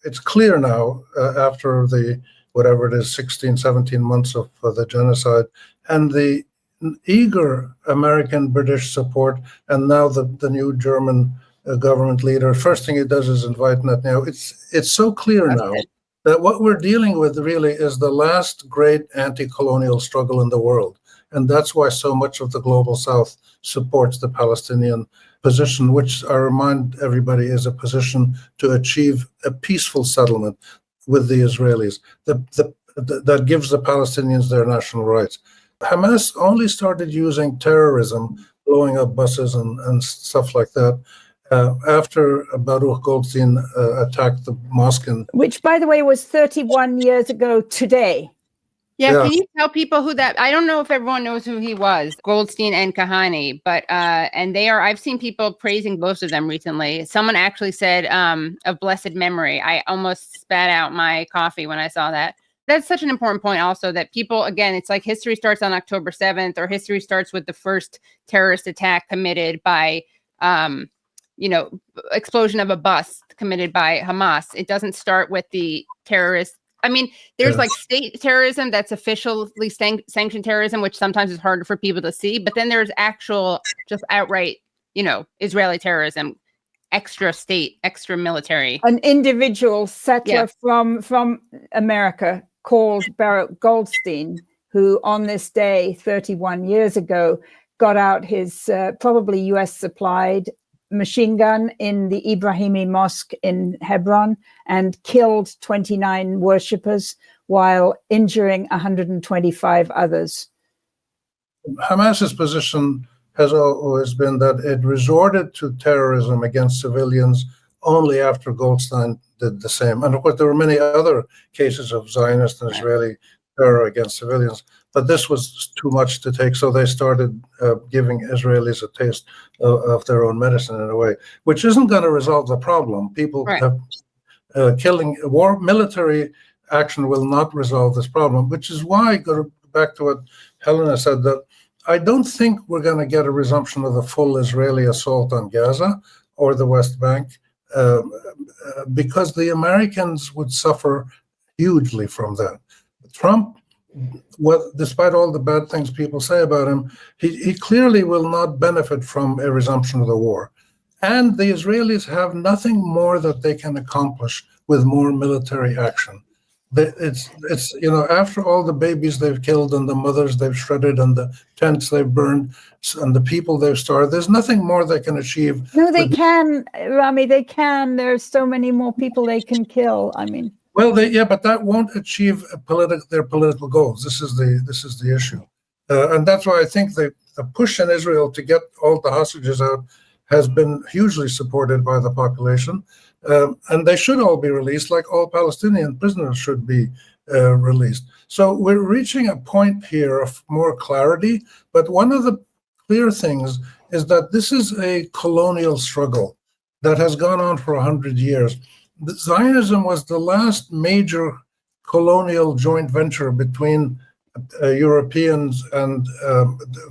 it's clear now, after the, whatever it is, 16, 17 months of the genocide, and the eager American-British support, and now the new German government leader, first thing he does is invite Netanyahu. It's so clear now that what we're dealing with really is the last great anti-colonial struggle in the world. And that's why so much of the global South supports the Palestinian position, which I remind everybody is a position to achieve a peaceful settlement with the Israelis that gives the Palestinians their national rights. Hamas only started using terrorism, blowing up buses and stuff like that, after Baruch Goldstein attacked the mosque which, by the way, was 31 years ago today. Yeah, can you tell people who that? I don't know if everyone knows who he was, Goldstein and Kahane, but and they are. I've seen people praising both of them recently. Someone actually said of blessed memory. I almost spat out my coffee when I saw that. That's such an important point also, that people, again, it's like history starts on October 7th, or history starts with the first terrorist attack committed by, explosion of a bus committed by Hamas. It doesn't start with the terrorist. I mean, there's like state terrorism that's officially sanctioned terrorism, which sometimes is harder for people to see. But then there's actual, just outright, Israeli terrorism, extra state, extra military. An individual settler from America called Baruch Goldstein, who on this day 31 years ago got out his probably US supplied machine gun in the Ibrahimi Mosque in Hebron and killed 29 worshippers while injuring 125 others. Hamas's position has always been that it resorted to terrorism against civilians only after Goldstein did the same. And of course, there were many other cases of Zionist and Israeli terror against civilians, but this was too much to take. So they started giving Israelis a taste of their own medicine in a way, which isn't going to resolve the problem. People have military action will not resolve this problem, which is why, go back to what Helena said, that I don't think we're going to get a resumption of the full Israeli assault on Gaza or the West Bank, because the Americans would suffer hugely from that. Trump, despite all the bad things people say about him, he clearly will not benefit from a resumption of the war. And the Israelis have nothing more that they can accomplish with more military action. It's after all the babies they've killed and the mothers they've shredded and the tents they've burned and the people they've starved, there's nothing more they can achieve. No, they can, Rami, they can. There's so many more people they can kill. I mean, well, but that won't achieve their political goals. This is the issue, and that's why I think the push in Israel to get all the hostages out has been hugely supported by the population, and they should all be released, like all Palestinian prisoners should be released. So we're reaching a point here of more clarity. But one of the clear things is that this is a colonial struggle that has gone on for 100 years. Zionism was the last major colonial joint venture between Europeans and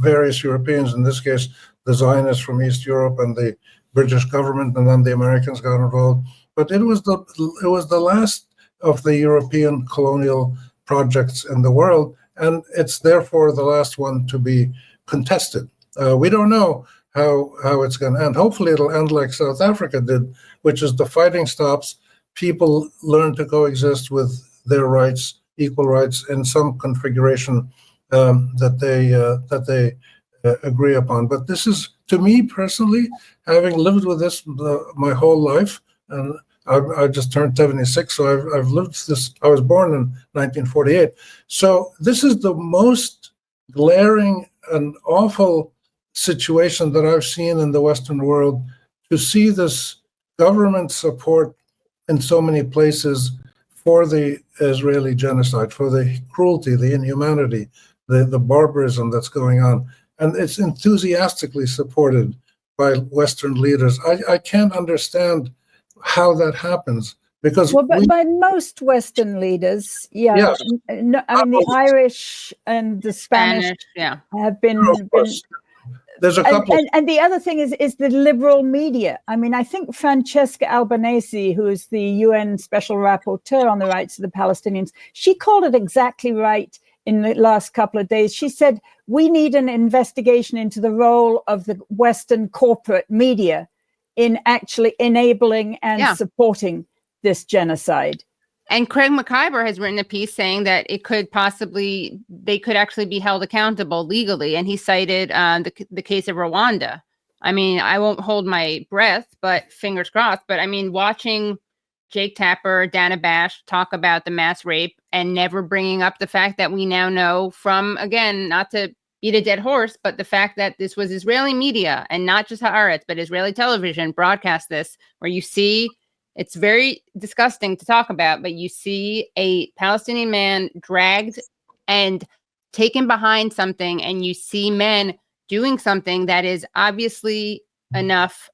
various Europeans, in this case, the Zionists from East Europe and the British government, and then the Americans got involved. But it was the last of the European colonial projects in the world, and it's therefore the last one to be contested. We don't know how it's going to end. Hopefully it'll end like South Africa did, which is the fighting stops, people learn to coexist with their rights, equal rights, in some configuration that they agree upon. But this is, to me personally, having lived with this my whole life, and I just turned 76, so I've lived this. I was born in 1948. So this is the most glaring and awful situation that I've seen in the Western world, to see this government support in so many places for the Israeli genocide, for the cruelty, the inhumanity, the barbarism that's going on. And it's enthusiastically supported by Western leaders. I can't understand how that happens, because by most Western leaders, I mean, the Irish and the Spanish have been There's a couple. And the other thing is the liberal media. I mean, I think Francesca Albanese, who is the UN Special Rapporteur on the rights of the Palestinians, she called it exactly right in the last couple of days. She said, we need an investigation into the role of the Western corporate media in actually enabling and supporting this genocide. And Craig McIver has written a piece saying that they could actually be held accountable legally. And he cited the case of Rwanda. I mean, I won't hold my breath, but fingers crossed. But I mean, watching Jake Tapper, Dana Bash talk about the mass rape and never bringing up the fact that we now know from, again, not to beat a dead horse, but the fact that this was Israeli media and not just Haaretz, but Israeli television broadcast this, where you see, it's very disgusting to talk about, but you see a Palestinian man dragged and taken behind something, and you see men doing something that is obviously enough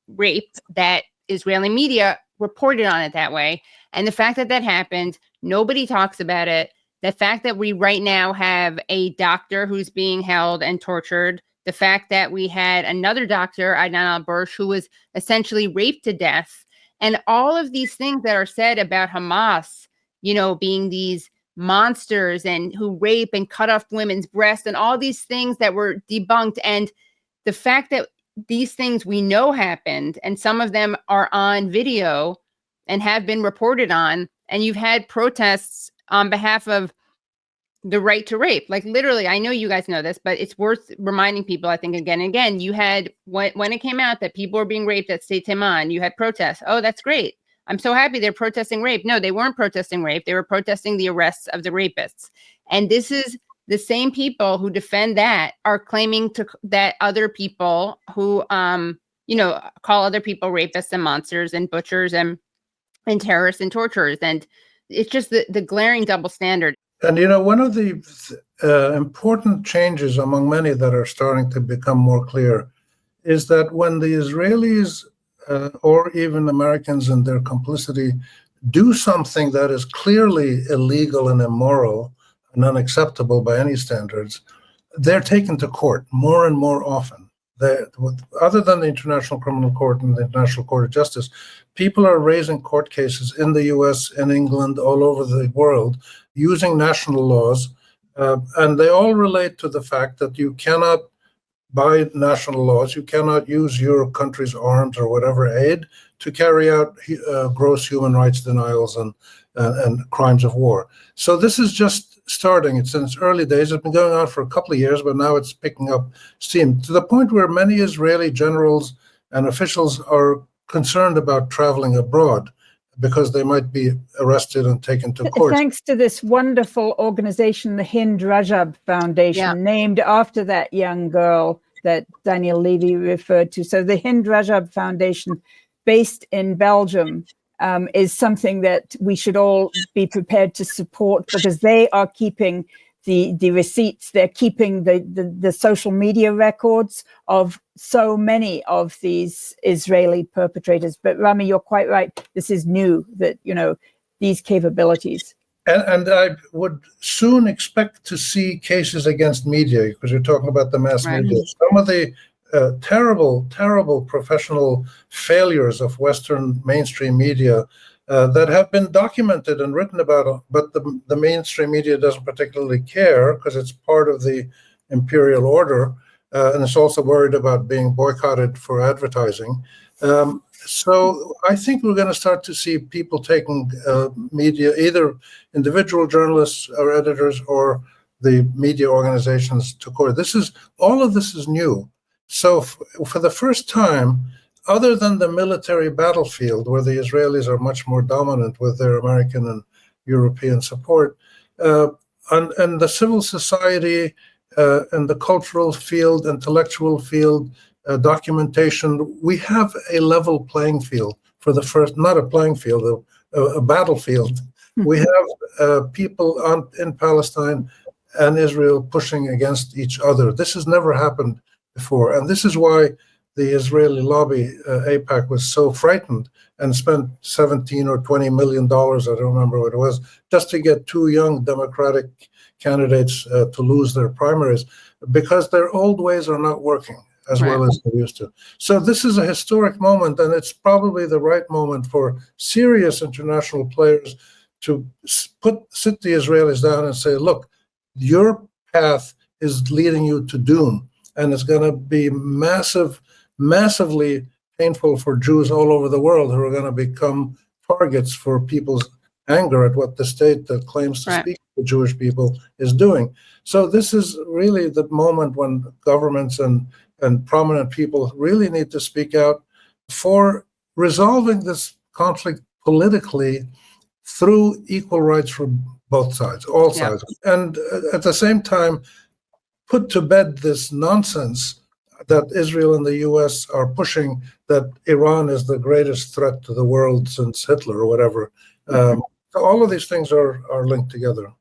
rape that Israeli media reported on it that way. And the fact that that happened, nobody talks about it. The fact that we right now have a doctor who's being held and tortured, the fact that we had another doctor, Adnan al-Bursh, who was essentially raped to death, and all of these things that are said about Hamas, you know, being these monsters and who rape and cut off women's breasts and all these things that were debunked. And the fact that these things we know happened, and some of them are on video and have been reported on, and you've had protests on behalf of the right to rape. Like literally, I know you guys know this, but it's worth reminding people, I think, again and again, you had, when it came out that people were being raped at State Teman, you had protests. Oh, that's great. I'm so happy they're protesting rape. No, they weren't protesting rape. They were protesting the arrests of the rapists. And this is the same people who defend that are claiming that other people who, you know, call other people rapists and monsters and butchers and terrorists and torturers. And it's just the glaring double standard. And, you know, one of the important changes among many that are starting to become more clear is that when the Israelis or even Americans in their complicity do something that is clearly illegal and immoral and unacceptable by any standards, they're taken to court more and more often. Other than the International Criminal Court and the International Court of Justice, people are raising court cases in the US, in England, all over the world, using national laws, and they all relate to the fact that you cannot, by national laws, you cannot use your country's arms or whatever aid to carry out gross human rights denials and crimes of war. So this is just starting. It's in its early days. It's been going on for a couple of years, but now it's picking up steam to the point where many Israeli generals and officials are concerned about traveling abroad because they might be arrested and taken to court. Thanks to this wonderful organization, the Hind Rajab Foundation, named after that young girl that Daniel Levy referred to. So the Hind Rajab Foundation, based in Belgium, is something that we should all be prepared to support, because they are keeping the receipts, they're keeping the social media records of so many of these Israeli perpetrators. But Rami, you're quite right. This is new, that, you know, these capabilities. And I would soon expect to see cases against media, because you're talking about the mass media. Some of the terrible, terrible professional failures of Western mainstream media that have been documented and written about, but the mainstream media doesn't particularly care because it's part of the imperial order, and it's also worried about being boycotted for advertising. So I think we're going to start to see people taking media, either individual journalists or editors or the media organizations, to court. All of this is new. So for the first time, other than the military battlefield, where the Israelis are much more dominant with their American and European support, and the civil society and the cultural field, intellectual field, documentation, we have a level playing field for the first, not a playing field, a battlefield. We have people in Palestine and Israel pushing against each other. This has never happened before. And this is why the Israeli lobby, AIPAC, was so frightened and spent $17 or $20 million, I don't remember what it was, just to get two young Democratic candidates to lose their primaries. because their old ways are not working as well as they used to. So this is a historic moment, and it's probably the right moment for serious international players to sit the Israelis down and say, look, your path is leading you to doom, and it's going to be massively painful for Jews all over the world who are going to become targets for people's anger at what the state that claims to speak to Jewish people is doing. So this is really the moment when governments and prominent people really need to speak out for resolving this conflict politically through equal rights for both sides, all sides. And at the same time, put to bed this nonsense that Israel and the US are pushing, that Iran is the greatest threat to the world since Hitler or whatever. So all of these things are linked together.